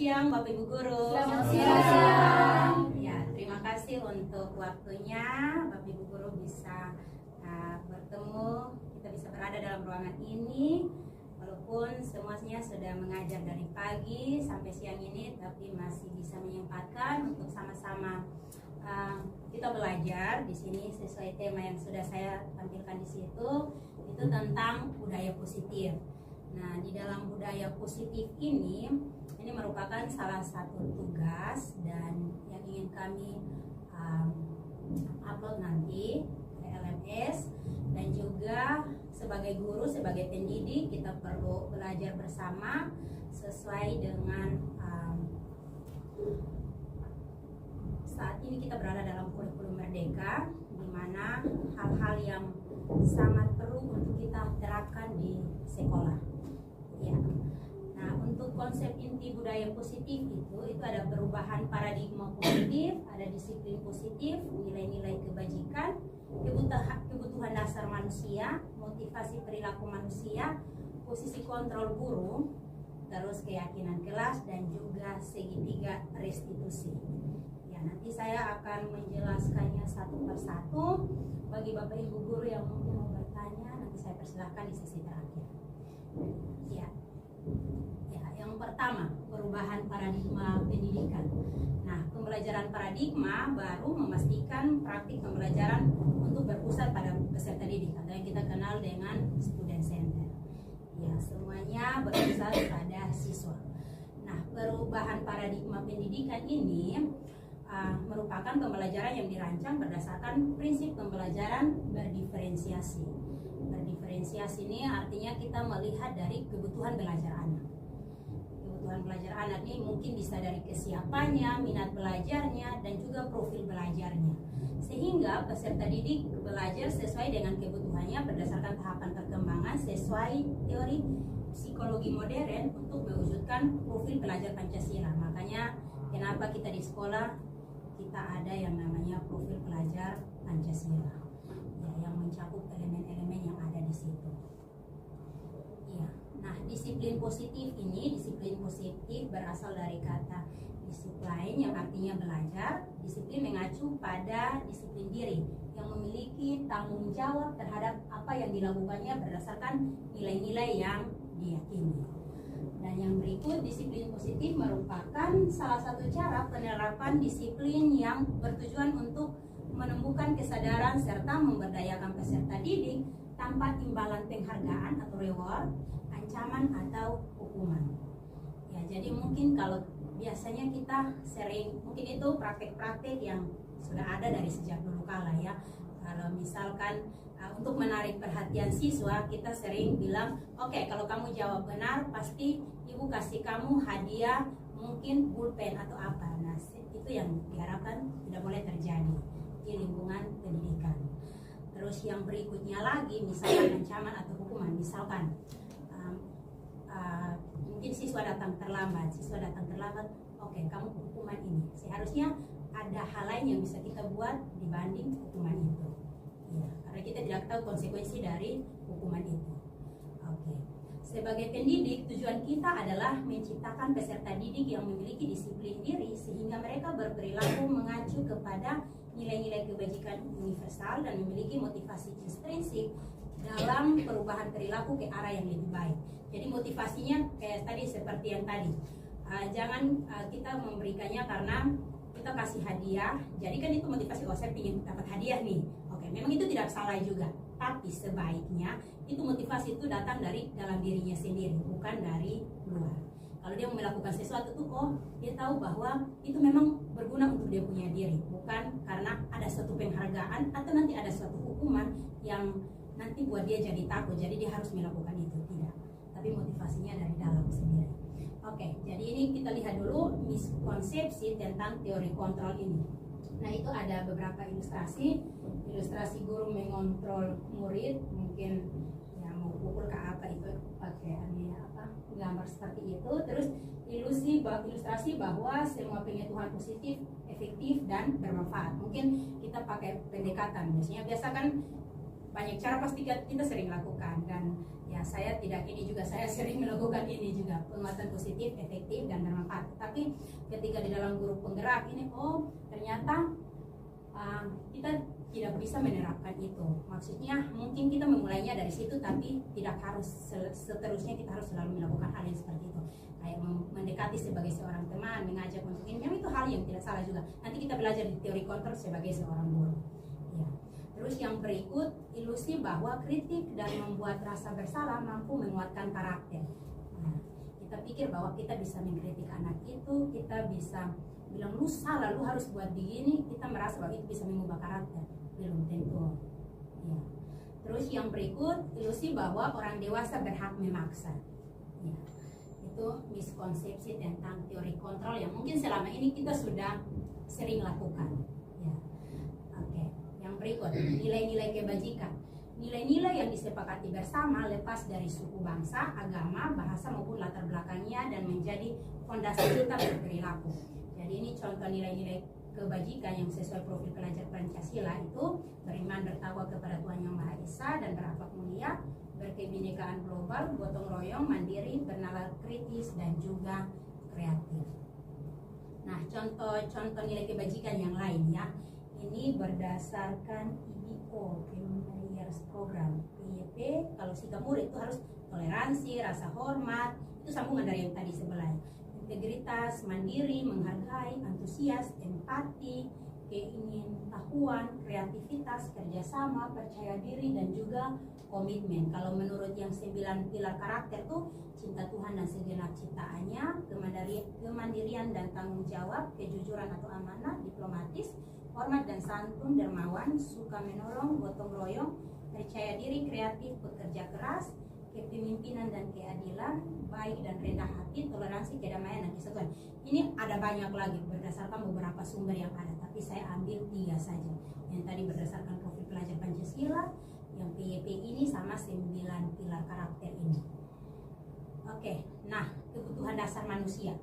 siang Bapak Ibu Guru. Selamat siang. Ya, terima kasih untuk waktunya Bapak Ibu Guru bisa bertemu, kita bisa berada dalam ruangan ini. Walaupun semuanya sudah mengajar dari pagi sampai siang ini, tapi masih bisa menyempatkan untuk sama-sama kita belajar di sini sesuai tema yang sudah saya tampilkan di situ, itu tentang budaya positif. Nah, di dalam budaya positif ini merupakan salah satu tugas dan yang ingin kami upload nanti ke LMS, dan juga sebagai guru, sebagai pendidik kita perlu belajar bersama sesuai dengan saat ini kita berada dalam kurikulum merdeka, di mana hal-hal yang sangat perlu untuk kita terapkan di sekolah. Ya. Nah, untuk konsep inti budaya positif itu ada perubahan paradigma positif, ada disiplin positif, nilai-nilai kebajikan, kebutuhan dasar manusia, motivasi perilaku manusia, posisi kontrol guru, terus keyakinan kelas, dan juga segitiga restitusi. Ya, nanti saya akan menjelaskannya satu persatu. Bagi Bapak Ibu guru yang mungkin mau bertanya, nanti saya persilahkan di sesi terakhir. Ya. Ya, yang pertama, perubahan paradigma pendidikan. Nah, pembelajaran paradigma baru memastikan praktik pembelajaran untuk berpusat pada peserta didik atau yang kita kenal dengan student center. Ya, semuanya berpusat pada siswa. Nah, perubahan paradigma pendidikan ini merupakan pembelajaran yang dirancang berdasarkan prinsip pembelajaran berdiferensiasi. Berdiferensiasi ini artinya kita melihat dari kebutuhan belajar anak. Kebutuhan belajar anak ini mungkin bisa dari kesiapannya, minat belajarnya, dan juga profil belajarnya. Sehingga peserta didik belajar sesuai dengan kebutuhannya berdasarkan tahapan perkembangan sesuai teori psikologi modern untuk mewujudkan profil pelajar Pancasila. Makanya kenapa kita di sekolah kita ada yang namanya profil pelajar Pancasila, ya, yang mencakup elemen-elemen yang ada di situ. Ya, nah disiplin positif berasal dari kata disiplin yang artinya belajar. Disiplin mengacu pada disiplin diri yang memiliki tanggung jawab terhadap apa yang dilakukannya berdasarkan nilai-nilai yang diyakini. Dan yang berikut, disiplin positif merupakan salah satu cara penerapan disiplin yang bertujuan untuk menumbuhkan kesadaran serta memberdayakan peserta didik tanpa imbalan penghargaan atau reward, ancaman atau hukuman. Ya, jadi mungkin kalau biasanya kita sering, mungkin itu praktek-praktek yang sudah ada dari sejak dulu kala ya. Kalau misalkan untuk menarik perhatian siswa, kita sering bilang, oke, kalau kamu jawab benar, pasti ibu kasih kamu hadiah, mungkin pulpen atau apa. Nah, itu yang diharapkan tidak boleh terjadi di lingkungan pendidikan. Terus yang berikutnya lagi, misalkan ancaman atau hukuman. Misalkan mungkin siswa datang terlambat, oke, kamu hukuman ini. Seharusnya ada hal lain yang bisa kita buat dibanding hukuman itu. Ya, karena kita tidak tahu konsekuensi dari hukuman itu. Oke. Sebagai pendidik, tujuan kita adalah menciptakan peserta didik yang memiliki disiplin diri sehingga mereka berperilaku mengacu kepada nilai-nilai kebajikan universal dan memiliki motivasi intrinsik dalam perubahan perilaku ke arah yang lebih baik. Jadi motivasinya kayak tadi, seperti yang tadi. Jangan kita memberikannya karena kita kasih hadiah, jadi kan itu motivasi, oh saya ingin dapat hadiah nih. Oke, memang itu tidak salah juga, tapi sebaiknya itu motivasi itu datang dari dalam dirinya sendiri, bukan dari luar. Kalau dia melakukan sesuatu tuh, oh dia tahu bahwa itu memang berguna untuk dia punya diri, bukan karena ada suatu penghargaan atau nanti ada suatu hukuman yang nanti buat dia jadi takut, jadi dia harus melakukan itu, tidak. Tapi motivasinya dari dalam sendiri. Oke, jadi ini kita lihat dulu miskonsepsi tentang teori kontrol ini. Nah, itu ada beberapa ilustrasi guru mengontrol murid, mungkin yang mau pukul ke apa itu pakaiannya apa, gambar seperti itu. Terus ilustrasi bahwa semua pengetahuan positif, efektif dan bermanfaat. Mungkin kita pakai pendekatan, biasanya kan banyak cara pasti kita sering lakukan, dan ya saya tidak ini juga, saya sering melakukan ini juga, penguatan positif, efektif dan bermanfaat. Tapi ketika di dalam grup penggerak ini, ternyata kita tidak bisa menerapkan itu. Maksudnya mungkin kita memulainya dari situ, tapi tidak harus seterusnya kita harus selalu melakukan hal yang seperti itu. Kayak mendekati sebagai seorang teman, mengajak untuk ini, itu hal yang tidak salah juga. Nanti kita belajar di teori kontrol sebagai seorang guru. Ya. Terus yang berikut, ilusi bahwa kritik dan membuat rasa bersalah mampu menguatkan karakter. Nah, kita pikir bahwa kita bisa mengkritik anak itu, kita bisa bilang lu salah, lu harus buat begini, kita merasa bahwa itu bisa mengubah karakter. Belum tentu. Ya. Terus yang berikut, ilusi bahwa orang dewasa berhak memaksa. Ya. Itu miskonsepsi tentang teori kontrol yang mungkin selama ini kita sudah sering lakukan. Ya. Oke. Yang berikut, nilai-nilai kebajikan. Nilai-nilai yang disepakati bersama lepas dari suku, bangsa, agama, bahasa maupun latar belakangnya dan menjadi fondasi kita berperilaku. Jadi ini contoh nilai-nilai kebajikan yang sesuai profil pelajar Pancasila itu: beriman, bertakwa kepada Tuhan Yang Maha Esa dan berakhlak mulia, berkebinekaan global, gotong royong, mandiri, bernalar kritis dan juga kreatif. Nah, contoh nilai kebajikan yang lain ya. Ini berdasarkan IBO, Primary Years Program, PYP. Kalau sikap murid itu harus toleransi, rasa hormat, itu sambungan dari yang tadi sebelah. Integritas, mandiri, menghargai, antusias, empati, keingintahuan, kreativitas, kerjasama, percaya diri, dan juga komitmen. Kalau menurut yang 9 pilar karakter tuh, cinta Tuhan dan segenap ciptaannya, kemandirian dan tanggung jawab, kejujuran atau amanah, diplomatis, hormat dan santun, dermawan, suka menolong, gotong royong, percaya diri, kreatif, bekerja keras, kepemimpinan dan keadilan, baik dan rendah hati, toleransi, kedamaian dan kesatuan. Ini ada banyak lagi berdasarkan beberapa sumber yang ada, tapi saya ambil 3 saja. Yang tadi berdasarkan profil pelajar Pancasila, yang PYP ini sama 9 pilar karakter ini. Oke, nah kebutuhan dasar manusia.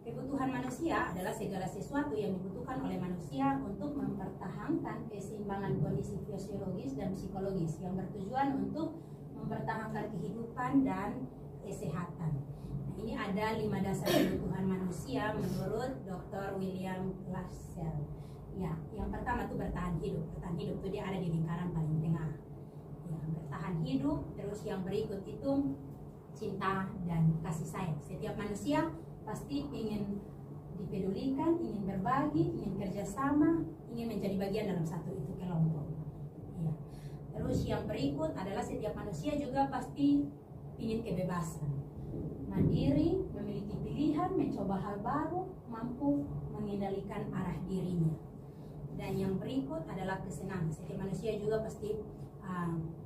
Kebutuhan manusia adalah segala sesuatu yang dibutuhkan oleh manusia untuk mempertahankan keseimbangan kondisi fisiologis dan psikologis yang bertujuan untuk mempertahankan kehidupan dan kesehatan. Nah, ini ada 5 dasar kebutuhan manusia menurut Dr. William Glasser. Ya, yang pertama itu bertahan hidup. Bertahan hidup itu dia ada di lingkaran paling tengah. Ya, bertahan hidup. Terus yang berikut itu cinta dan kasih sayang. Setiap manusia pasti ingin dipedulikan, ingin berbagi, ingin kerjasama, ingin menjadi bagian dalam satu itu kelompok. Ya. Terus yang berikut adalah setiap manusia juga pasti ingin kebebasan, mandiri, memiliki pilihan, mencoba hal baru, mampu mengendalikan arah dirinya. Dan yang berikut adalah kesenangan. Setiap manusia juga pasti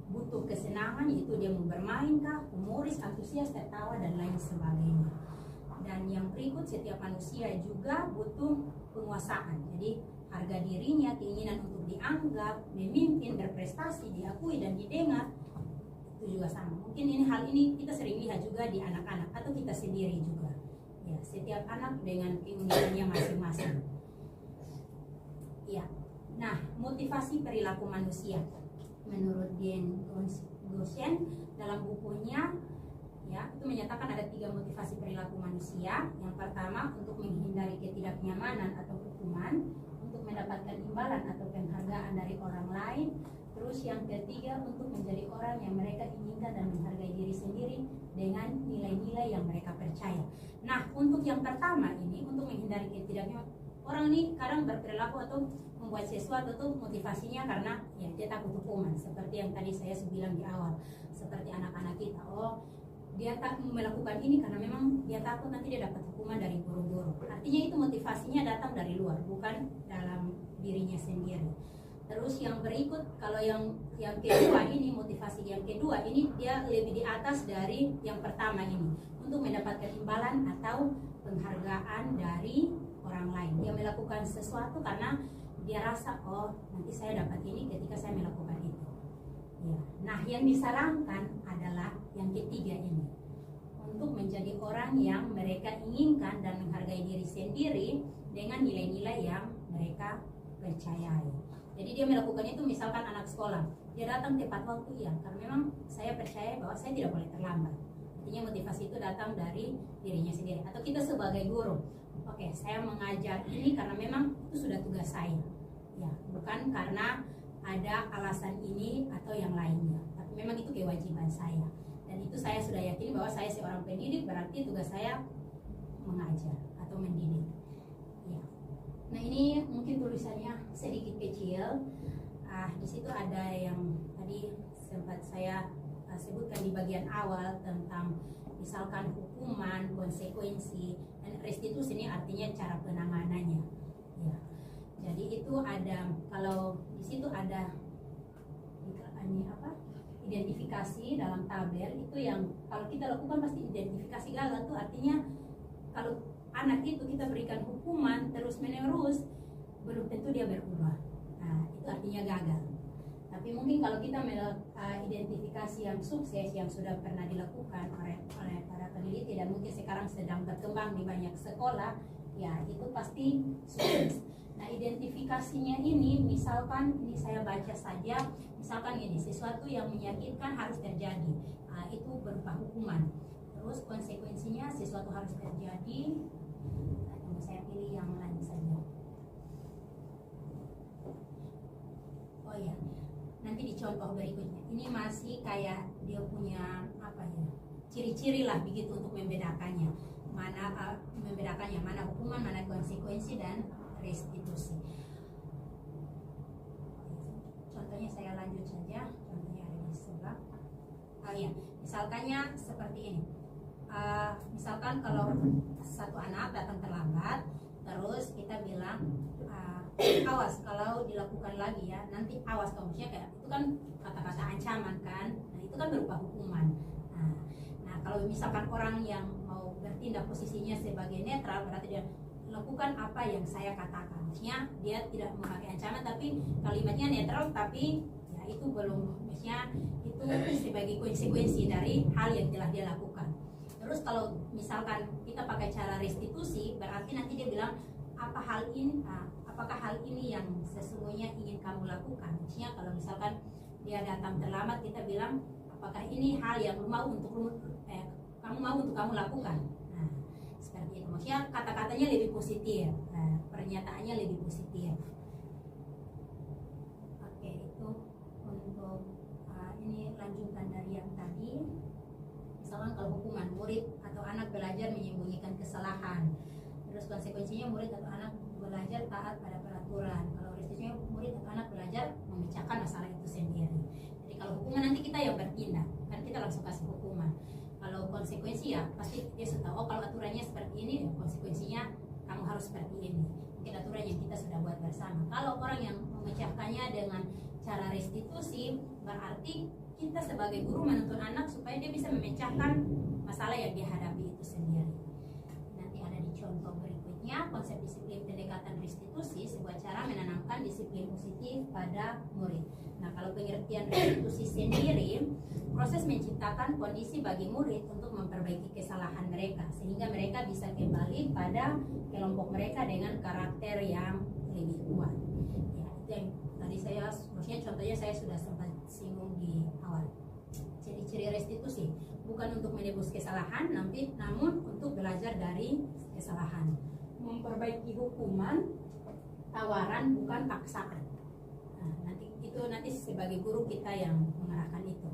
butuh kesenangan, yaitu dia mau bermain kah, humoris, antusias, tertawa dan lain sebagainya. Dan yang berikut, setiap manusia juga butuh penguasaan. Jadi harga dirinya, keinginan untuk dianggap, memimpin, berprestasi, diakui dan didengar, itu juga sama. Mungkin hal ini kita sering lihat juga di anak-anak atau kita sendiri juga. Ya, setiap anak dengan keunikannya masing-masing. Ya. Nah, motivasi perilaku manusia. Menurut Dean Goshen dalam bukunya ya, itu menyatakan ada 3 motivasi perilaku manusia. Yang pertama, untuk menghindari ketidaknyamanan atau hukuman, untuk mendapatkan imbalan atau penghargaan dari orang lain. Terus yang ketiga, untuk menjadi orang yang mereka inginkan dan menghargai diri sendiri dengan nilai-nilai yang mereka percaya. Nah, untuk yang pertama ini, untuk menghindari ketidaknyamanan, orang ini kadang berperilaku atau membuat sesuatu tuh motivasinya karena ya dia takut hukuman. Seperti yang tadi saya bilang di awal, seperti anak-anak kita, dia tak melakukan ini karena memang dia takut nanti dia dapat hukuman dari guru-guru. Artinya itu motivasinya datang dari luar, bukan dalam dirinya sendiri. Terus yang berikut, kalau yang kedua ini, motivasi yang kedua ini dia lebih di atas dari yang pertama ini, untuk mendapatkan imbalan atau penghargaan dari orang lain. Dia melakukan sesuatu karena dia rasa, nanti saya dapat ini ketika saya melakukan itu. Ya. Nah, yang disarankan adalah yang ketiga ini, untuk menjadi orang yang mereka inginkan dan menghargai diri sendiri dengan nilai-nilai yang mereka percayai. Jadi dia melakukan itu misalkan anak sekolah, dia datang tepat waktu ya, karena memang saya percaya bahwa saya tidak boleh terlambat. Artinya motivasi itu datang dari dirinya sendiri. Atau kita sebagai guru, oke, saya mengajar ini karena memang itu sudah tugas saya, ya, bukan karena ada alasan ini atau yang lainnya, tapi memang itu kewajiban saya. Dan itu saya sudah yakin bahwa saya seorang pendidik, berarti tugas saya mengajar atau mendidik. Ya. Nah ini mungkin tulisannya sedikit kecil. Di situ ada yang tadi sempat saya sebutkan di bagian awal tentang misalkan hukuman, konsekuensi, dan restitusi ini artinya cara penanganannya. Ya. Jadi itu ada, kalau di situ ada ini apa? Identifikasi dalam tabel itu yang kalau kita lakukan pasti identifikasi gagal tuh artinya kalau anak itu kita berikan hukuman terus menerus belum tentu dia berubah. Nah, itu artinya gagal. Tapi mungkin kalau kita identifikasi yang sukses yang sudah pernah dilakukan oleh para peneliti dan mungkin sekarang sedang berkembang di banyak sekolah, ya itu pasti sukses. Nah, identifikasinya ini misalkan ini saya baca saja, misalkan ini sesuatu yang menyakitkan harus terjadi, itu berupa hukuman. Terus konsekuensinya sesuatu harus terjadi. Nah, saya pilih yang lain saja. Oh ya, nanti di contoh berikutnya. Ini masih kayak dia punya apa ya? Ciri-ciri lah begitu untuk membedakannya. Mana hukuman, mana konsekuensi dan restitusi. Contohnya saya lanjut saja. Contohnya ada di sebelah. Ya, misalkannya seperti ini. Misalkan kalau satu anak datang terlambat, terus kita bilang awas kalau dilakukan lagi ya, nanti awas kamu, kayak itu kan kata-kata ancaman kan. Nah itu kan berupa hukuman. Nah kalau misalkan orang yang mau bertindak posisinya sebagai netral, berarti dia lakukan apa yang saya katakan. Maksudnya dia tidak memakai ancaman tapi kalimatnya netral, tapi ya itu belum, maksudnya itu sebagai konsekuensi dari hal yang telah dia lakukan. Terus kalau misalkan kita pakai cara restitusi, berarti nanti dia bilang apakah hal ini yang sesungguhnya ingin kamu lakukan. Maksudnya kalau misalkan dia datang terlambat, kita bilang apakah ini hal yang kamu mau untuk kamu lakukan. Nah, seperti itu. Maksudnya kata-katanya lebih positif, pernyataannya lebih positif. Oke, itu untuk ini lanjutan dari yang tadi. Misalkan kalau hukuman, murid atau anak belajar menyembunyikan kesalahan, terus konsekuensinya murid atau anak belajar taat pada peraturan. Kalau restitusinya murid atau anak belajar memecahkan masalah itu sendiri. Jadi kalau hukuman nanti kita yang bertindak, kan kita langsung kasih hukuman. Kalau konsekuensi ya pasti dia sudah tahu, kalau aturannya seperti ini, konsekuensinya kamu harus seperti ini. Mungkin aturan yang kita sudah buat bersama. Kalau orang yang memecahkannya dengan cara restitusi, berarti kita sebagai guru menuntun anak supaya dia bisa memecahkan masalah yang dia hadapi itu sendiri. Nanti ada di contoh berikutnya, konsep disiplin pendekatan restitusi, sebuah cara menanamkan disiplin positif pada murid. Nah, kalau pengertian restitusi sendiri, proses menciptakan kondisi bagi murid untuk memperbaiki kesalahan mereka, sehingga mereka bisa kembali pada kelompok mereka dengan karakter yang lebih kuat. Ya, itu yang tadi saya, maksudnya contohnya saya sudah sempat singgung di awal. Ciri-ciri restitusi bukan untuk menebus kesalahan, namun untuk belajar dari kesalahan. Memperbaiki hukuman, tawaran bukan paksaan. Nah, nanti sebagai guru kita yang mengarahkan itu.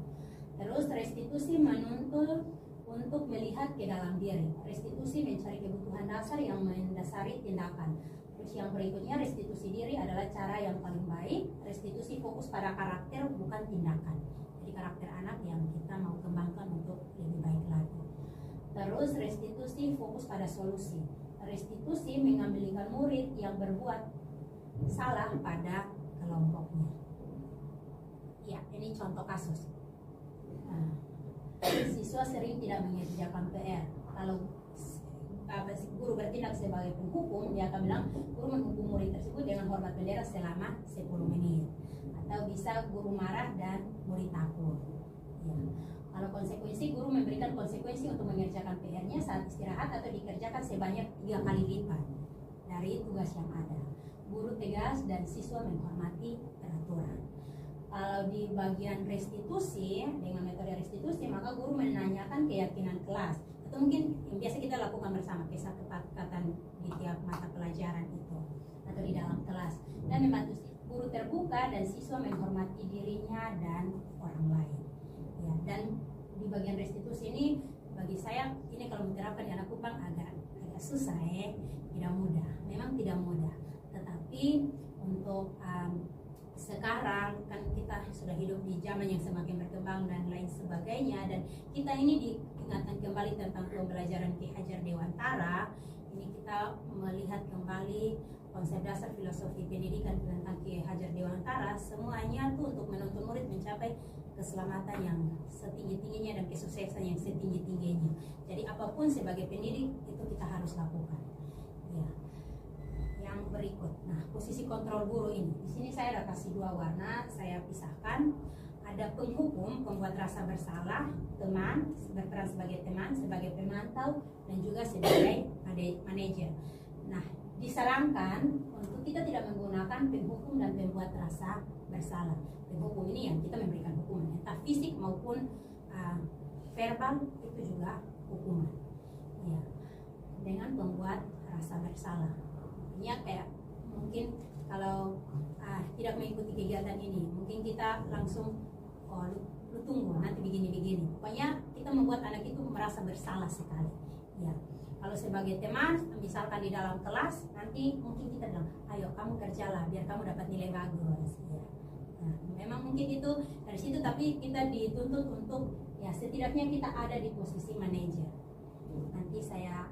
Terus restitusi menuntut untuk melihat ke dalam diri. Restitusi mencari kebutuhan dasar yang mendasari tindakan. Terus yang berikutnya, restitusi diri adalah cara yang paling baik. Restitusi fokus pada karakter bukan tindakan. Jadi karakter anak yang kita mau kembangkan untuk lebih baik lagi. Terus restitusi fokus pada solusi. Restitusi mengambilkan murid yang berbuat salah pada kelompoknya. Ya, ini contoh kasus. Nah, siswa sering tidak mengerjakan PR. Kalau guru bertindak sebagai penghukum, dia akan bilang guru menghukum murid tersebut dengan hormat bendera selama 10 menit. Atau bisa guru marah dan murid takut. Ya. Kalau konsekuensi, guru memberikan konsekuensi untuk mengerjakan PR-nya saat istirahat atau dikerjakan sebanyak 3 kali lipat dari tugas yang ada. guru tegas dan siswa menghormati peraturan. Kalau di bagian restitusi, dengan metode restitusi, maka guru menanyakan keyakinan kelas, atau mungkin yang biasa kita lakukan bersama, kesepakatan di tiap mata pelajaran itu atau di dalam kelas, dan membantu guru terbuka dan siswa menghormati dirinya dan orang lain. Ya, dan di bagian restitusi ini bagi saya ini kalau diterapkan di anak Kupang agak susah, tidak mudah. Memang tidak mudah, tetapi untuk sekarang kan kita sudah hidup di zaman yang semakin berkembang dan lain sebagainya, dan kita ini diingatkan kembali tentang pembelajaran Ki Hajar Dewantara. Ini kita melihat kembali konsep dasar filosofi pendidikan tentang Ki Hajar Dewantara, semuanya tuh untuk menuntun murid mencapai keselamatan yang setinggi-tingginya dan kesuksesan yang setinggi-tingginya. Jadi apapun sebagai pendidik itu kita harus lakukan. Ya. Yang berikut, nah posisi kontrol guru ini. Di sini saya ada kasih dua warna, saya pisahkan. Ada penghukum, pembuat rasa bersalah, teman, berperan sebagai teman, sebagai pemantau, dan juga sebagai manajer. Nah, disarankan untuk kita tidak menggunakan penghukum dan pembuat rasa bersalah. Penghukum ini yang kita memberikan hukuman, entah fisik maupun verbal, itu juga hukuman. Ya, dengan pembuat rasa bersalah. Ini kayak mungkin kalau tidak mengikuti kegiatan ini, mungkin kita langsung lu tunggu nanti begini-begini. Pokoknya kita membuat anak itu merasa bersalah sekali. Ya. Kalau sebagai teman, misalkan di dalam kelas, nanti mungkin kita bilang, ayo kamu kerjalah biar kamu dapat nilai bagus. Ya. Nah, memang mungkin itu dari situ, tapi kita dituntut untuk ya setidaknya kita ada di posisi manajer. Nanti saya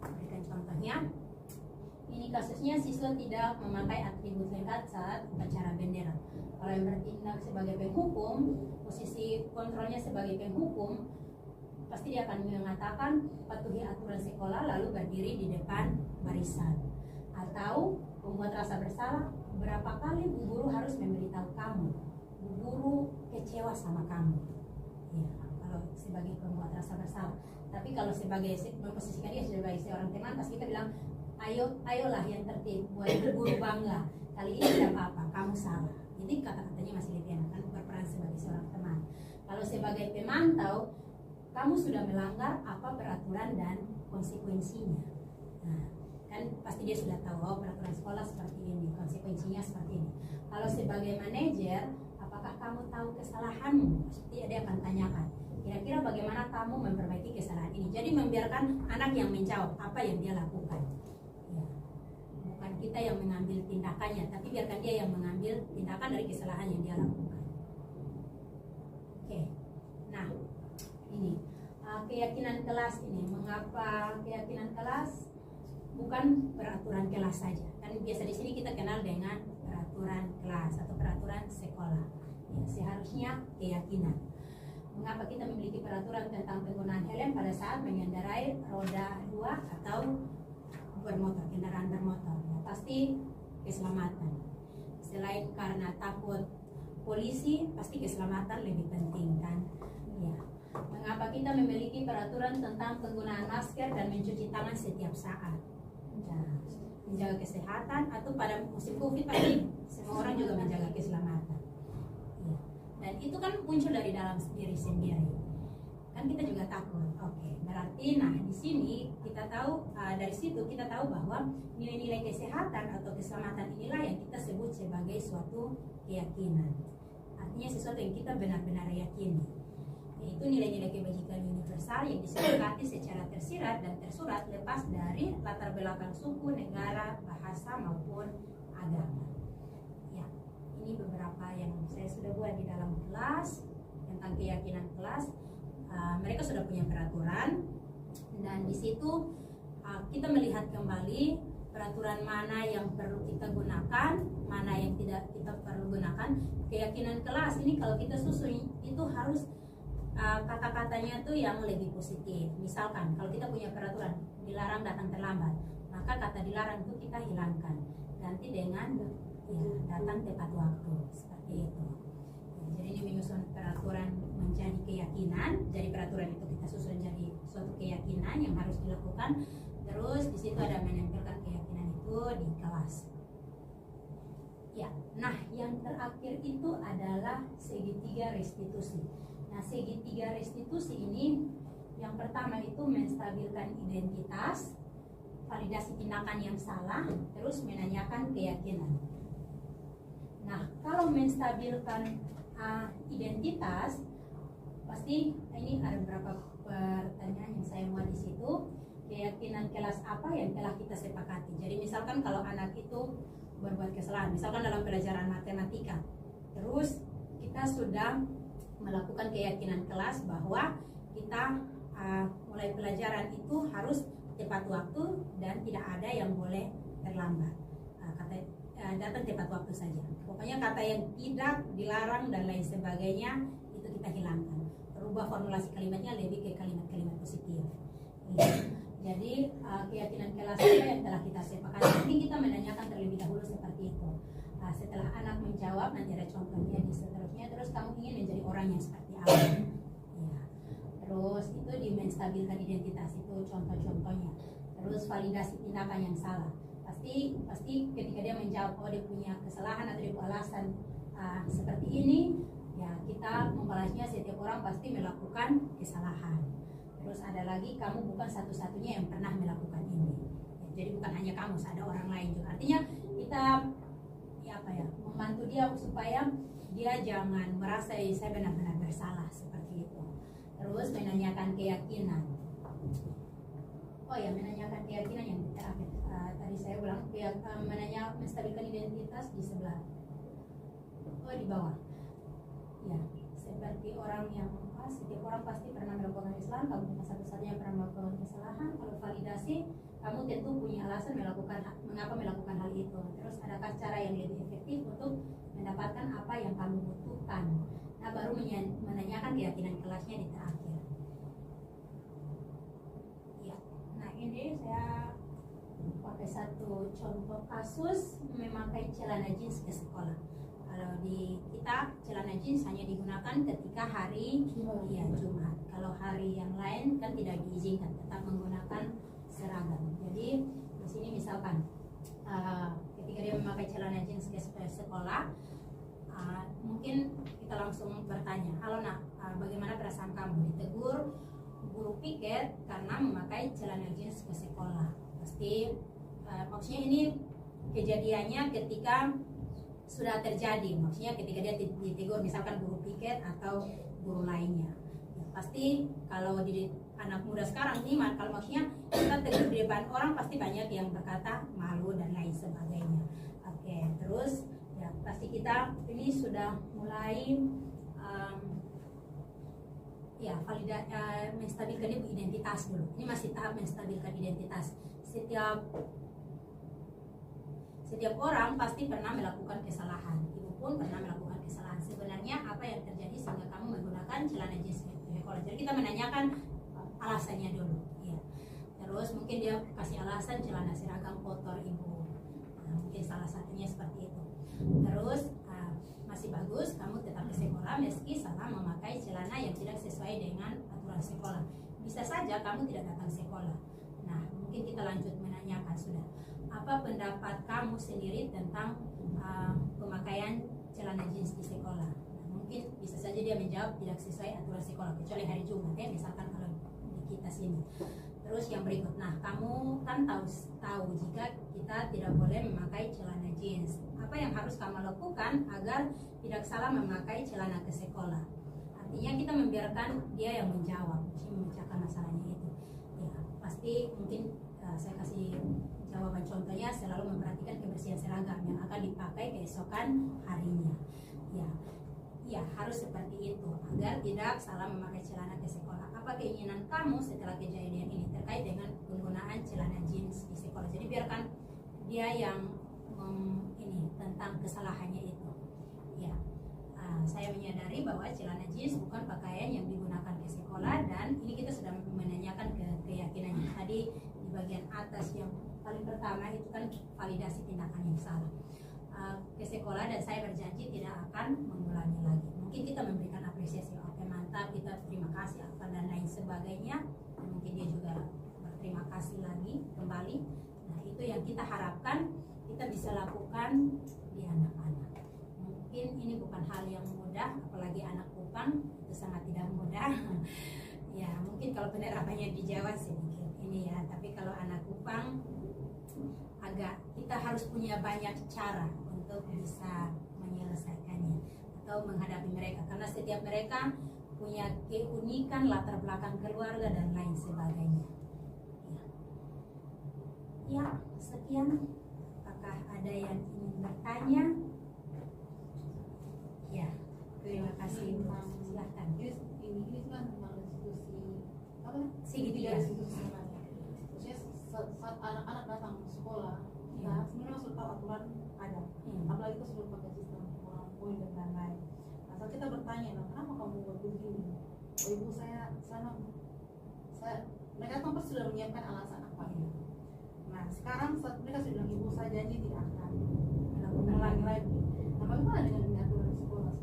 berikan contohnya. Ini kasusnya siswa tidak memakai atribut lengkap saat upacara bendera. Kalau yang bertindak sebagai penghukum, posisi kontrolnya sebagai penghukum, pasti dia akan mengatakan patuhi aturan sekolah lalu berdiri di depan barisan. Atau membuat rasa bersalah, berapa kali bu guru harus memberitahu kamu, bu guru kecewa sama kamu. Ya, kalau sebagai pembuat rasa bersalah. Tapi kalau sebagai memposisikan dia sebagai seorang teman, pasti kita bilang, ayolah yang tertib, buat guru bangga. Kali ini tidak apa-apa, kamu salah. Jadi kata-katanya masih lebih enak, kan berperan sebagai seorang teman. Kalau sebagai pemantau, kamu sudah melanggar apa peraturan dan konsekuensinya. Nah, kan pasti dia sudah tahu, oh peraturan sekolah seperti ini, konsekuensinya seperti ini. Kalau sebagai manajer, apakah kamu tahu kesalahanmu? Pasti dia akan tanyakan, kira-kira bagaimana kamu memperbaiki kesalahan ini. Jadi membiarkan anak yang menjawab apa yang dia lakukan. Ya. Bukan kita yang mengambil tindakannya, tapi biarkan dia yang mengambil tindakan dari kesalahan yang dia lakukan. Oke. Nah, ini keyakinan kelas ini. Mengapa keyakinan kelas? Bukan peraturan kelas saja. Kan biasa di sini kita kenal dengan peraturan kelas atau peraturan sekolah. Ya, seharusnya keyakinan. Mengapa kita memiliki peraturan tentang penggunaan helm pada saat mengendarai roda 2 atau bermotor, kendaraan bermotor? Ya, pasti keselamatan. Selain karena takut polisi, pasti keselamatan lebih penting kan? Ya. Mengapa kita memiliki peraturan tentang penggunaan masker dan mencuci tangan setiap saat? Nah, menjaga kesehatan, atau pada musim COVID pasti semua orang juga menjaga keselamatan. Ya. Dan itu kan muncul dari dalam diri sendiri. Kan kita juga takut. Oke, berarti nah di sini kita tahu dari situ kita tahu bahwa nilai-nilai kesehatan atau keselamatan inilah yang kita sebut sebagai suatu keyakinan. Artinya sesuatu yang kita benar-benar yakini. Yaitu nilai-nilai kebajikan universal yang disepakati secara tersirat dan tersurat lepas dari latar belakang suku, negara, bahasa maupun agama. Ya, ini beberapa yang saya sudah buat di dalam kelas tentang keyakinan kelas. Mereka sudah punya peraturan, dan di situ kita melihat kembali peraturan mana yang perlu kita gunakan, mana yang tidak kita perlu gunakan. Keyakinan kelas ini kalau kita susun itu harus kata-katanya tuh yang lebih positif. Misalkan kalau kita punya peraturan dilarang datang terlambat, maka kata dilarang itu kita hilangkan, ganti dengan ya, datang tepat waktu, seperti itu. Ya, jadi ini menyusun peraturan menjadi keyakinan. Jadi peraturan itu kita susun jadi suatu keyakinan yang harus dilakukan. Terus di situ ada menempelkan keyakinan itu di kelas. Ya, nah yang terakhir itu adalah segitiga restitusi. Nah, segitiga restitusi ini yang pertama itu menstabilkan identitas, validasi tindakan yang salah, terus menanyakan keyakinan. Nah, kalau menstabilkan identitas, pasti ini ada beberapa pertanyaan yang saya muat di situ. Keyakinan kelas apa yang telah kita sepakati. Jadi misalkan kalau anak itu berbuat kesalahan, misalkan dalam pelajaran matematika, terus kita sudah melakukan keyakinan kelas bahwa kita mulai pelajaran itu harus tepat waktu dan tidak ada yang boleh terlambat. Datang tepat waktu saja. Pokoknya kata yang tidak, dilarang dan lain sebagainya itu kita hilangkan. Rubah formulasi kalimatnya lebih ke kalimat-kalimat positif. Jadi keyakinan kelas apa yang telah kita sepakati. Mungkin kita menanyakan terlebih dahulu seperti itu. Setelah anak menjawab, nanti ada contohnya di seterusnya. Terus kamu ingin menjadi orang yang seperti apa? Ya. Terus itu di menstabilkan identitas, itu contoh-contohnya. Terus validasi tindakan yang salah. Pasti ketika dia menjawab, oh dia punya kesalahan atau dia punya alasan seperti ini, ya kita membalasnya setiap orang pasti melakukan kesalahan. Terus ada lagi, kamu bukan satu-satunya yang pernah melakukan ini. Ya, jadi bukan hanya kamu, ada orang lain juga. Artinya kita membantu dia supaya dia jangan merasa saya benar-benar bersalah seperti itu. Terus menanyakan keyakinan. Oh ya, menanyakan keyakinan yang terakhir. Tadi saya ulang, menstabilkan identitas di sebelah. Oh, di bawah. Ya, seperti orang yang setiap orang pasti pernah melakukan kesalahan, kamu bukan satu-satunya yang pernah melakukan kesalahan. Kalau validasi, kamu tentu punya alasan mengapa melakukan hal itu. Terus adakah cara yang lebih efektif untuk mendapatkan apa yang kamu butuhkan. Nah, baru menanyakan keyakinan kelasnya di terakhir. Ya, nah ini saya pakai satu contoh kasus memakai celana jeans ke sekolah. Kalau di kita celana jeans hanya digunakan ketika hari Jumat. Kalau hari yang lain kan tidak diizinkan, tetap menggunakan seragam. Jadi di sini misalkan ketika dia memakai celana jeans ke sekolah, mungkin kita langsung bertanya, halo nak, bagaimana perasaan kamu? Ditegur guru piket karena memakai celana jeans ke sekolah. Pasti maksudnya ini kejadiannya ketika sudah terjadi, maksudnya ketika dia ditegur misalkan guru piket atau guru lainnya. Ya, pasti kalau di anak muda sekarang nih, kalau maksudnya kita tegur di depan orang pasti banyak yang berkata malu dan lain sebagainya. Oke, terus ya pasti kita ini sudah mulai menstabilkan identitas dulu. Ini masih tahap menstabilkan identitas. Setiap orang pasti pernah melakukan kesalahan. Ibu pun pernah melakukan kesalahan. Sebenarnya apa yang terjadi sehingga kamu menggunakan celana jeans ke sekolah? Jadi kita menanyakan alasannya dulu. Ya. Terus mungkin dia kasih alasan celana seragam kotor ibu. Nah, mungkin salah satunya seperti itu. Terus masih bagus kamu tetap ke sekolah meski salah memakai celana yang tidak sesuai dengan aturan sekolah. Bisa saja kamu tidak datang sekolah. Nah, mungkin kita lanjut menanyakan sudah. Apa pendapat kamu sendiri tentang pemakaian celana jeans di sekolah? Nah, mungkin bisa saja dia menjawab tidak sesuai aturan sekolah kecuali hari Jumat ya, misalkan kalau di kita sini. Terus yang berikut, nah kamu kan tahu jika kita tidak boleh memakai celana jeans. Apa yang harus kamu lakukan agar tidak salah memakai celana ke sekolah? Artinya kita membiarkan dia yang menjawab, memecahkan masalahnya itu. Ya, pasti mungkin saya kasih jawaban contohnya, selalu memperhatikan kebersihan seragam yang akan dipakai keesokan harinya. Ya harus seperti itu agar tidak salah memakai celana ke sekolah. Apa keinginan kamu setelah kejadian ini terkait dengan penggunaan celana jeans di sekolah? Jadi biarkan dia yang tentang kesalahannya itu. Ya, saya menyadari bahwa celana jeans bukan pakaian yang digunakan ke sekolah, dan ini kita sedang menanyakan keyakinannya. Tadi di bagian atas yang paling pertama itu kan validasi tindakan yang salah ke sekolah, dan saya berjanji tidak akan mengulangi lagi. Mungkin kita memberikan apresiasi, oke mantap, kita terima kasih apa dan lain sebagainya, dan mungkin dia juga berterima kasih lagi kembali. Nah itu yang kita harapkan kita bisa lakukan di anak-anak. Mungkin ini bukan hal yang mudah, apalagi anak Kupang itu sangat tidak mudah. Ya mungkin kalau penerapannya di Jawa sedikit ini ya, tapi kalau anak Kupang agak kita harus punya banyak cara untuk bisa menyelesaikannya atau menghadapi mereka, karena setiap mereka punya keunikan latar belakang keluarga dan lain sebagainya. Ya, sekian. Apakah ada yang ingin bertanya? Ya, terima kasih. Silahkan. Ini kan tentang institusi apa? Segitiga. Maksudnya saat anak-anak datang ke sekolah, kita sebenarnya sudah tahu aturan ada. Apalagi kita sudah pakai sistem orang poin dan lain-lain. Nah, saat kita bertanya, nah, kenapa kamu buat begini? Oh ibu saya mereka kan pasti sudah menyiapkan alasan apa gitu. Nah sekarang saat mereka sudah bilang ibu saya janji tidak akan mengulangi lagi. Nah bagaimana dengan aturan sekolah?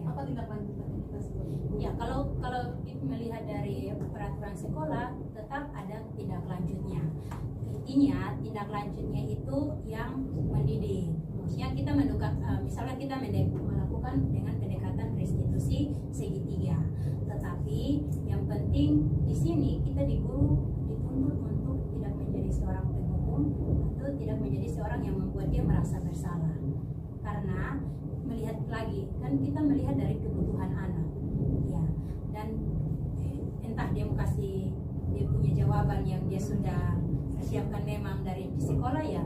Apa tindak lanjut kita sebagai ibu? Ya, kalau melihat dari peraturan sekolah tetap ada tindak lanjutnya. Intinya tindak lanjutnya itu yang mendidik. Maksudnya kita misalnya kita melakukan dengan pendekatan restitusi segitiga. Tetapi yang penting di sini kita dituntut untuk tidak menjadi seorang penghukum atau tidak menjadi seorang yang membuat dia merasa bersalah. Karena melihat lagi kan kita melihat dari kebutuhan anak, ya. Dan entah dia punya jawaban yang dia sudah persiapkan memang dari di sekolah, ya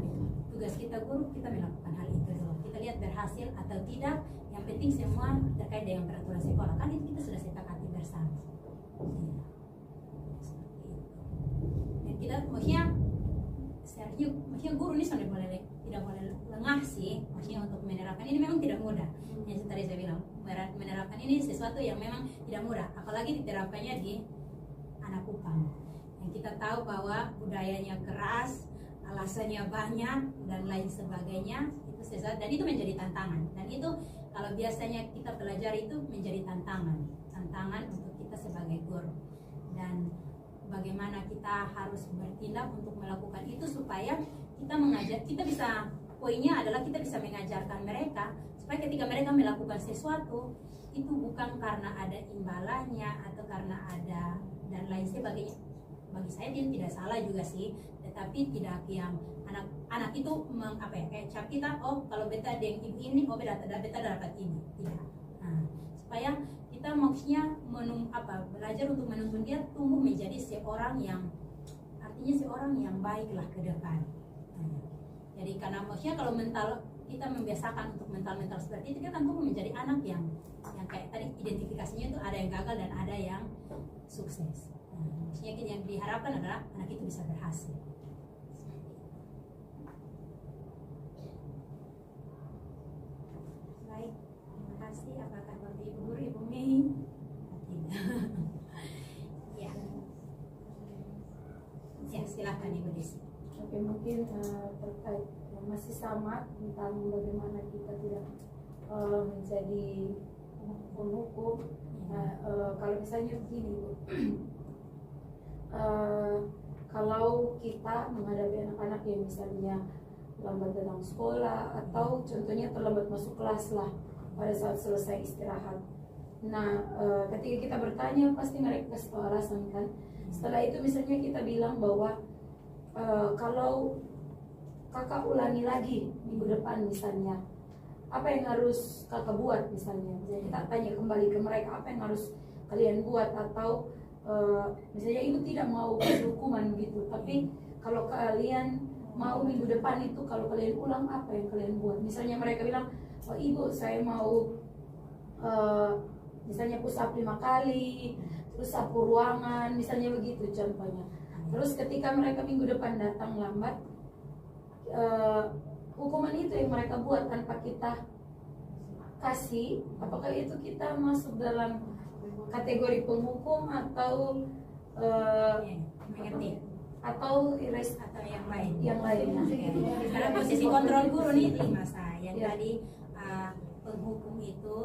tugas kita guru kita melakukan hal itu dulu. Kita lihat berhasil atau tidak. Yang penting semua terkait dengan peraturan sekolah kan itu kita sudah sepakati bersama. Ya. Dan kita maksudnya guru ini tidak boleh lengah sih, maksudnya untuk menerapkan ini memang tidak mudah. Yang tadi saya bilang menerapkan ini sesuatu yang memang tidak mudah, apalagi diterapkannya di anak Kupang yang kita tahu bahwa budayanya keras, alasannya banyak dan lain sebagainya. Itu sesuatu dan itu menjadi tantangan, dan itu kalau biasanya kita pelajari itu menjadi tantangan untuk kita sebagai guru, dan bagaimana kita harus bertindak untuk melakukan itu supaya poinnya adalah kita bisa mengajarkan mereka supaya ketika mereka melakukan sesuatu itu bukan karena ada imbalannya atau karena ada dan lain sebagainya. Bagi saya dia tidak salah juga sih, tetapi tidak yang anak itu kayak cap kita, oh kalau beta dengan ibu ini, oh beta dapat ini, tidak. Nah, supaya kita maksudnya belajar untuk menuntun dia tumbuh menjadi seorang yang baiklah ke depan. Jadi karena maksudnya kalau kita membiasakan untuk mental seperti itu, kita kan tumbuh menjadi anak yang kayak tadi identifikasinya itu ada yang gagal dan ada yang sukses. Maksudnya yang diharapkan adalah anak itu bisa berhasil. Baik, terima kasih. Apakah Bapak Ibu Guru, Ibu Mei? Tidak. Ya, silakan Ibu Desi. Oke, mungkin terkait masih sama tentang bagaimana kita tidak menjadi penghukum. Kalau misalnya begini Bu, kalau kita menghadapi anak-anak yang misalnya lambat datang sekolah atau contohnya terlambat masuk kelas lah pada saat selesai istirahat. Nah, ketika kita bertanya pasti mereka kasih tahu alasan kan. Setelah itu misalnya kita bilang bahwa kalau kakak ulangi lagi minggu depan misalnya, apa yang harus kakak buat misalnya. Jadi kita tanya kembali ke mereka apa yang harus kalian buat, atau misalnya ibu tidak mau kasih hukuman gitu, tapi kalau kalian mau minggu depan itu kalau kalian ulang apa yang kalian buat. Misalnya mereka bilang, oh ibu saya mau misalnya push up 5 kali, terus sapu ruangan, misalnya begitu contohnya. Terus ketika mereka minggu depan datang lambat, hukuman itu yang mereka buat tanpa kita kasih, apakah itu kita masuk dalam kategori penghukum atau atau yang lain? Yang lain. Karena posisi kontrol guru nih di masa yang tadi penghukum itu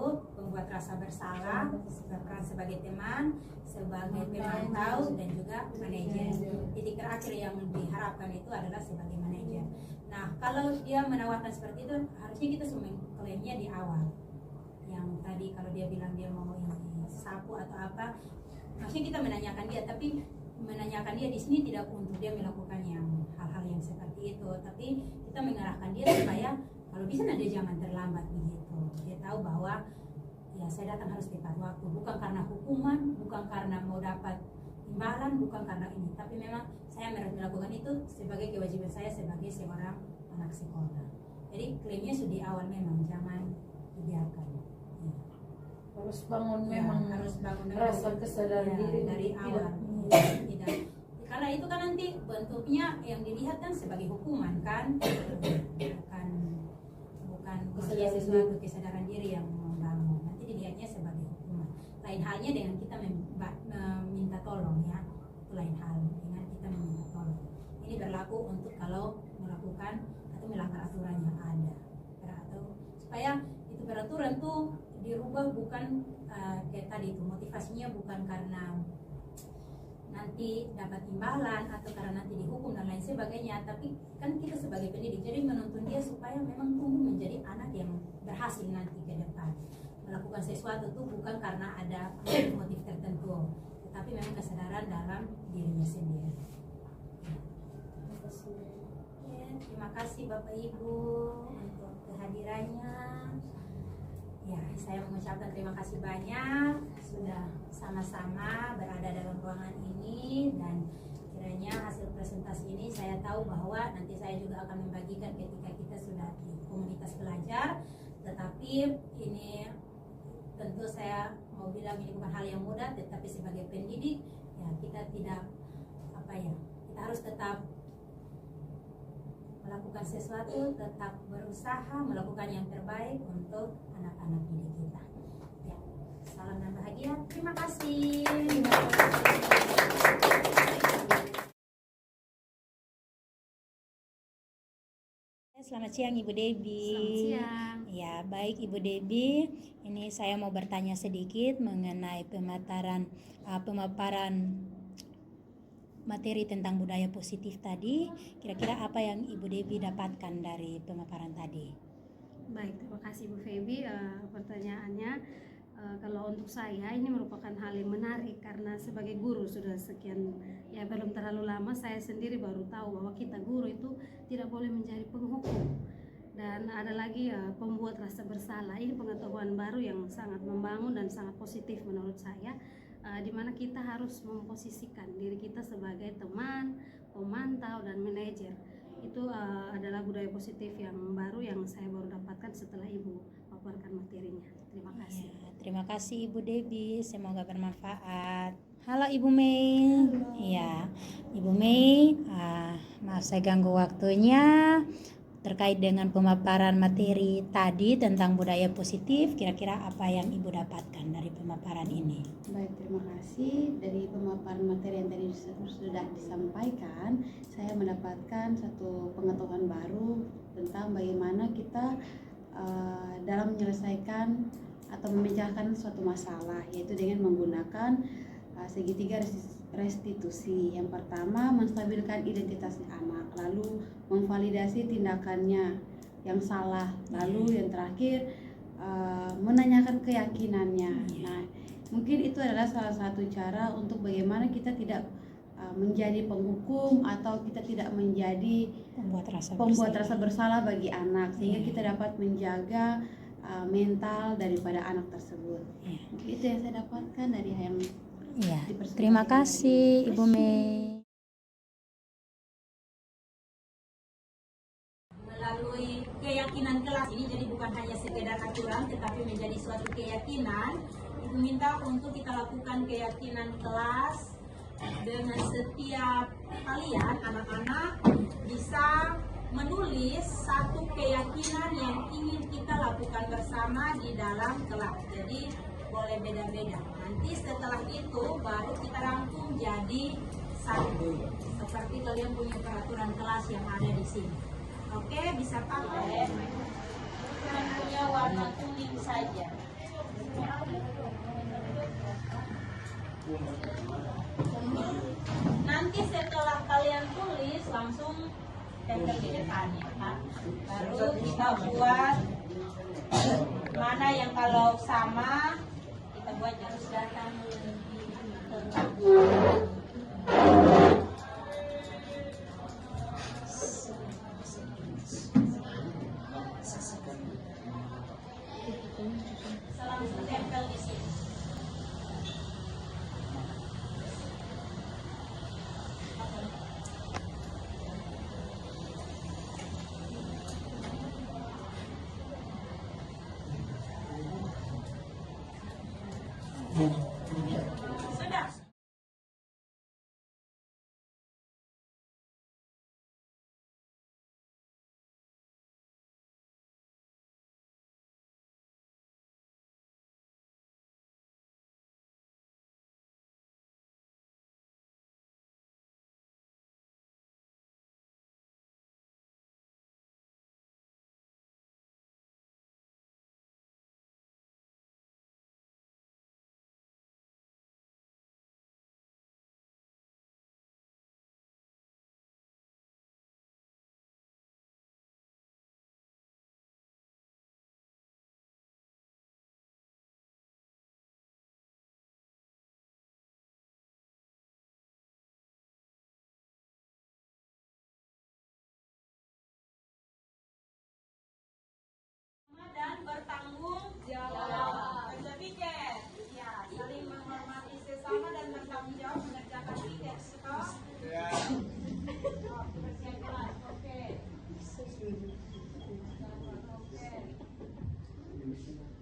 pembuat rasa bersalah, berperan sebagai teman, sebagai pemantau, dan juga manajer. Titik terakhir yang diharapkan itu adalah sebagai manajer. Nah, kalau dia menawarkan seperti itu, harusnya kita semua klaimnya di awal. Yang tadi kalau dia bilang dia mau ini sapu atau apa, maksudnya kita menanyakan dia, tapi menanyakan dia di sini tidak untuk dia melakukan yang hal-hal yang seperti itu, tapi kita mengarahkan dia supaya kalau bisa dia jangan terlambat begitu. Dia tahu bahwa ya saya datang harus tepat waktu, bukan karena hukuman, bukan karena mau dapat imbalan, bukan karena ini, tapi memang saya melakukan itu sebagai kewajiban saya sebagai seorang anak sekolah. Jadi klaimnya sudah di awal memang jangan dibiarkan. Ya. Harus bangun Ya, memang harus bangun rasa kesadaran ya, diri dari awal. Tidak. Karena itu kan nanti bentuknya yang dilihat kan sebagai hukuman kan, bukan sesuatu kesadaran diri yang membangun. Nanti dilihatnya sebagai hukuman. Lain halnya dengan kita meminta tolong ya, itu lain hal dengan kita meminta tolong. Ini berlaku untuk kalau melakukan atau melanggar aturan yang ada, atau supaya itu peraturan tuh dirubah bukan kayak tadi itu motivasinya bukan karena nanti dapat imbalan atau karena nanti dihukum dan lain sebagainya, tapi kan kita sebagai pendidik jadi menuntun dia supaya memang tumbuh menjadi anak yang berhasil nanti ke depan. Melakukan sesuatu itu bukan karena ada motif tertentu, tetapi memang kesadaran dalam dirinya sendiri. Ya, terima kasih Bapak Ibu untuk kehadirannya. Ya, saya mengucapkan terima kasih banyak sudah sama-sama berada dalam ruangan ini, dan kiranya hasil presentasi ini saya tahu bahwa nanti saya juga akan membagikan ketika kita sudah di komunitas belajar. Tetapi ini tentu saya mau bilang ini bukan hal yang mudah, tetapi sebagai pendidik ya kita tidak kita harus tetap melakukan sesuatu, tetap berusaha melakukan yang terbaik untuk anak-anak didik kita. Ya, salam dan bahagia. Terima kasih. Selamat siang Ibu Debbie. Selamat siang. Ya, baik Ibu Debbie. Ini saya mau bertanya sedikit mengenai pemaparan materi tentang budaya positif tadi. Kira-kira apa yang Ibu Debbie dapatkan dari pemaparan tadi? Baik, terima kasih Bu Feby pertanyaannya. Kalau untuk saya ini merupakan hal yang menarik karena sebagai guru sudah sekian belum terlalu lama saya sendiri baru tahu bahwa kita guru itu tidak boleh menjadi penghukum. Dan ada lagi pembuat rasa bersalah. Ini pengetahuan baru yang sangat membangun dan sangat positif menurut saya. Di mana kita harus memposisikan diri kita sebagai teman, pemantau, dan manajer. Itu adalah budaya positif yang baru yang saya baru dapatkan setelah Ibu paparkan materinya. Terima kasih. Ya, terima kasih Ibu Debbie, semoga bermanfaat. Halo Ibu Mei. Iya, Ibu Mei, maaf saya ganggu waktunya. Terkait dengan pemaparan materi tadi tentang budaya positif, kira-kira apa yang Ibu dapatkan dari pemaparan ini? Baik, terima kasih. Dari pemaparan materi yang tadi sudah disampaikan, saya mendapatkan satu pengetahuan baru tentang bagaimana kita dalam menyelesaikan atau memecahkan suatu masalah, yaitu dengan menggunakan segitiga restitusi. Yang pertama, menstabilkan identitas anak, lalu memvalidasi tindakannya yang salah, lalu yang terakhir menanyakan keyakinannya. Nah, mungkin itu adalah salah satu cara untuk bagaimana kita tidak menjadi penghukum atau kita tidak menjadi pembuat rasa bersalah bagi anak, sehingga kita dapat menjaga mental daripada anak tersebut. Mungkin itu yang saya dapatkan dari yang Terima kasih Ibu Mei. Melalui keyakinan kelas ini jadi bukan hanya sekedar aturan tetapi menjadi suatu keyakinan. Ibu minta untuk kita lakukan keyakinan kelas dengan setiap kalian anak-anak bisa menulis satu keyakinan yang ingin kita lakukan bersama di dalam kelas. Jadi boleh beda-beda. Nanti setelah itu baru kita rangkum jadi satu. Seperti kalian punya peraturan kelas yang ada di sini. Oke, bisa pakai. Jangan punya warna kuning saja. Nanti setelah kalian tulis langsung tempel di depan ya kan. Baru kita buat mana yang kalau sama kita buat harus datang lebih tetap. Langsung tempel di sini. Sudah. Dan bertanggung jawab. Kerja piket. Ya, saling menghormati sesama dan bertanggung jawab mengerjakan piket. Stop. Ya. Persiapkan. Oke.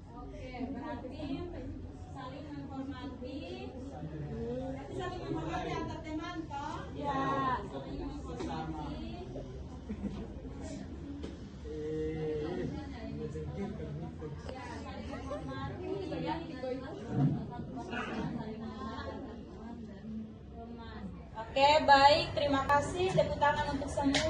Oke, berarti saling menghormati. Berarti saling menghormati antar teman toh? Ya, saling menghormati. Oke, baik. Terima kasih. Tepuk tangan untuk semua.